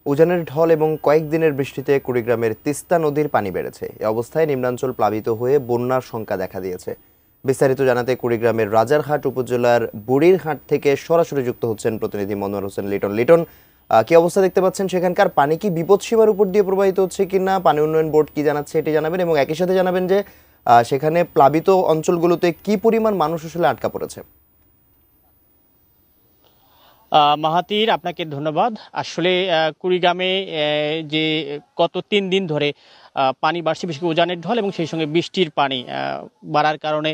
উজানের ঢল এবং কয়েকদিনের বৃষ্টিতে কুড়িগ্রামের তিস্তা নদীর পানি বেড়েছে। এ অবস্থায় নিম্নাঞ্চল প্লাবিত হয়ে বন্যার শঙ্কা দেখা দিয়েছে। বিস্তারিত জানাতে কুড়িগ্রামের রাজারহাট উপজেলার বুড়িরহাট থেকে সরাসরি যুক্ত হচ্ছেন প্রতিনিধি মনোয়ার হোসেন লিটন। লিটন, কি অবস্থা দেখতে পাচ্ছেন সেখানকার? পানি কি বিপদসীমার উপর দিয়ে প্রবাহিত হচ্ছে কিনা, পানি উন্নয়ন বোর্ড কি জানাচ্ছে এটি জানাবেন, এবং একই সাথে জানাবেন যে সেখানে প্লাবিত অঞ্চলগুলোতে কি পরিমাণ মানুষ আসলে আটকা পড়েছে। মাহাতির, আপনাকে ধন্যবাদ। আসলে কুড়িগ্রামে যে গত ৩ দিন ধরে পানি বাড়ছে, বিশেষ করে উজানের ঢল এবং সেই সঙ্গে বৃষ্টির পানি বাড়ার কারণে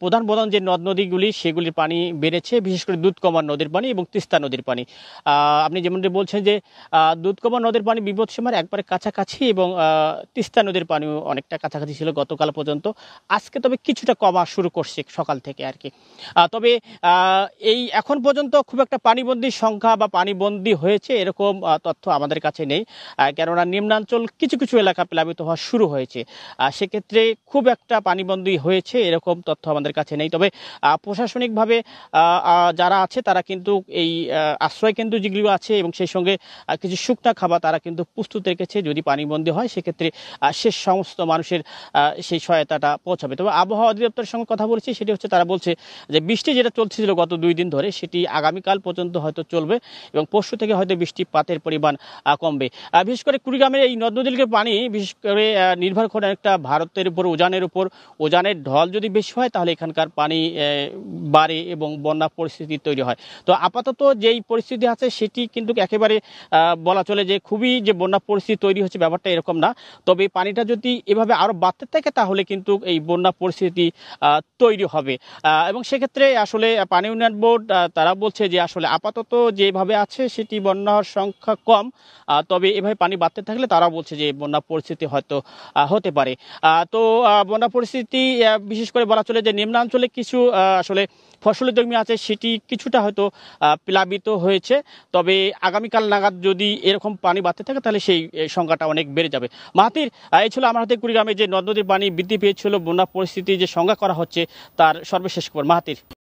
প্রধান প্রধান যে নদ নদীগুলি সেগুলির পানি বেড়েছে, বিশেষ করে দুধকুমার নদীর পানি এবং তিস্তা নদীর পানি। আপনি যেমনটি বলছেন যে দুধকুমার নদীর পানি বিপদসীমার একবারে কাছাকাছি এবং তিস্তা নদীর পানিও অনেকটা কাছাকাছি ছিল গতকাল পর্যন্ত। আজকে তবে কিছুটা কমা শুরু করছে সকাল থেকে আর কি। তবে এই এখন পর্যন্ত খুব একটা পানিবন্দীর সংখ্যা বা পানিবন্দী হয়েছে এরকম তথ্য আমাদের কাছে নেই, কেননা নিম্নাঞ্চল কিছু কিছু এলাকা প্লাবিত হওয়া শুরু হয়েছে। সেক্ষেত্রে খুব একটা পানিবন্দী হয়েছে এরকম তথ্য আমাদের কাছে নেই। তবে প্রশাসনিকভাবে যারা আছে তারা কিন্তু এই আশ্রয় কেন্দ্র যেগুলো আছে এবং সেই সঙ্গে কিছু শুকনা খাবার তারা কিন্তু প্রস্তুত রেখেছে। যদি পানিবন্দী হয় সেক্ষেত্রে সে সমস্ত মানুষের সেই সহায়তাটা পৌঁছাবে। তবে আবহাওয়া অধিদপ্তরের সঙ্গে কথা বলেছি, সেটি হচ্ছে তারা বলছে যে বৃষ্টি যেটা চলছিল গত 2 দিন ধরে সেটি আগামীকাল পর্যন্ত হয়তো চলবে এবং পরশু থেকে হয়তো বৃষ্টিপাতের পরিমাণ কমবে। বিশেষ করে কুড়িগ্রামের এই নদ নদীর পানি বিশেষ করে নির্ভর করে অনেকটা ভারতের উপর, উজানের উপর। উজানের ঢল যদি বেশি হয় তাহলে এখানকার পানি বাড়ে এবং বন্যা পরিস্থিতি তৈরি হয়। তো আপাতত যেই পরিস্থিতি আছে সেটি কিন্তু একেবারে বলা চলে যে খুবই যে বন্যা পরিস্থিতি তৈরি হচ্ছে ব্যাপারটা এরকম না। তবে পানিটা যদি এভাবে আরও বাড়তে থাকে তাহলে কিন্তু এই বন্যা পরিস্থিতি তৈরি হবে। এবং সেক্ষেত্রে আসলে পানি উন্নয়ন বোর্ড তারা বলছে যে আসলে আপাতত যেভাবে আছে সেটি বন্যার সংখ্যা কম, তবে এভাবে পানি বাড়তে থাকলে তারা বলছে যে বন্যা পরিস্থিতি হয়তো হতে পারে। তো বন্যা পরিস্থিতি বিশেষ করে বলা চলে যে নিম্নাঞ্চলে কিছু আসলে ফসলের জমি আছে সেটি কিছুটা হয়তো প্লাবিত হয়েছে। তবে আগামীকাল নাগাদ যদি এরকম পানি বাড়তে থাকে তাহলে সেই সংখ্যাটা অনেক বেড়ে যাবে। মাহাতির, এই ছিল আমার হাতে কুড়িগ্রামে যে নদ নদীর পানি বৃদ্ধি পেয়েছিল, বন্যা পরিস্থিতি যে সংজ্ঞা করা হচ্ছে তার সর্বশেষ খবর। মাহাতির।